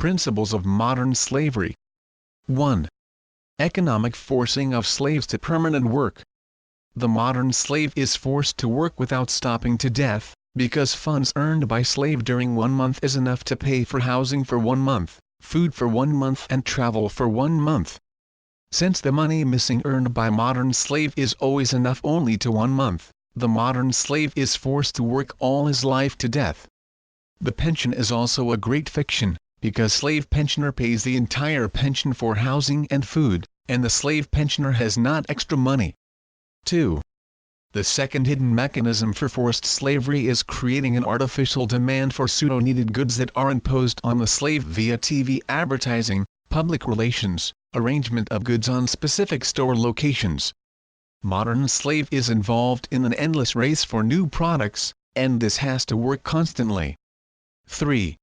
Principles of modern slavery. 1. Economic forcing of slaves to permanent work. The modern slave is forced to work without stopping to death, because funds earned by slave during 1 month is enough to pay for housing for 1 month, food for 1 month and travel for 1 month. Since the money missing earned by modern slave is always enough only to 1 month, the modern slave is forced to work all his life to death. The pension is also a great fiction, because slave pensioner pays the entire pension for housing and food, and the slave pensioner has not extra money. 2. The second hidden mechanism for forced slavery is creating an artificial demand for pseudo-needed goods that are imposed on the slave via TV advertising, public relations, arrangement of goods on specific store locations. Modern slave is involved in an endless race for new products, and this has to work constantly. 3.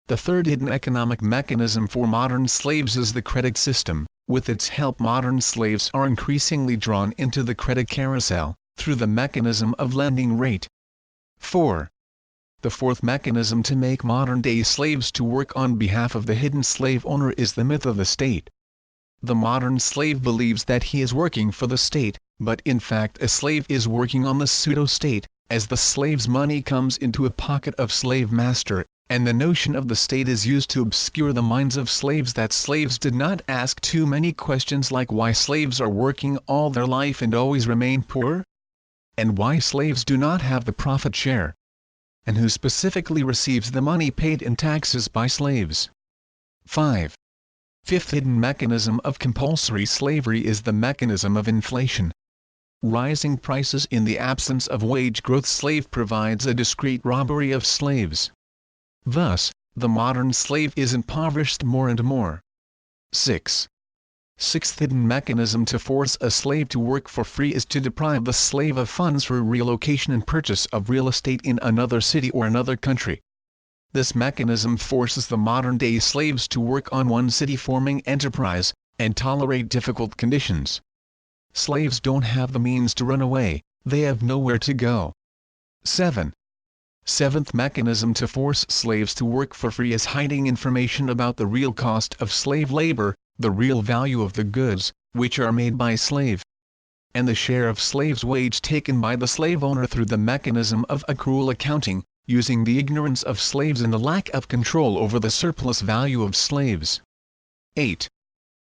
The third hidden economic mechanism for modern slaves is the credit system. With its help, modern slaves are increasingly drawn into the credit carousel, through the mechanism of lending rate. 4. The fourth mechanism to make modern-day slaves to work on behalf of the hidden slave owner is the myth of the state. The modern slave believes that he is working for the state, but in fact a slave is working on the pseudo-state, as the slave's money comes into a pocket of slave master, and the notion of the state is used to obscure the minds of slaves that slaves did not ask too many questions like why slaves are working all their life and always remain poor? And why slaves do not have the profit share? And who specifically receives the money paid in taxes by slaves? 5. Fifth hidden mechanism of compulsory slavery is the mechanism of inflation. Rising prices in the absence of wage growth slave provides a discreet robbery of slaves. Thus, the modern slave is impoverished more and more. 6. Sixth hidden mechanism to force a slave to work for free is to deprive the slave of funds for relocation and purchase of real estate in another city or another country. This mechanism forces the modern-day slaves to work on one city-forming enterprise, and tolerate difficult conditions. Slaves don't have the means to run away, they have nowhere to go. 7. Seventh mechanism to force slaves to work for free is hiding information about the real cost of slave labor, the real value of the goods, which are made by slave, and the share of slave's wage taken by the slave owner through the mechanism of accrual accounting, using the ignorance of slaves and the lack of control over the surplus value of slaves. 8.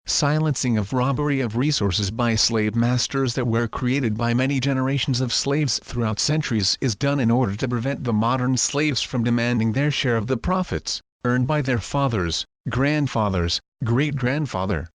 Silencing of robbery of resources by slave masters that were created by many generations of slaves throughout centuries is done in order to prevent the modern slaves from demanding their share of the profits earned by their fathers, grandfathers, great-grandfather,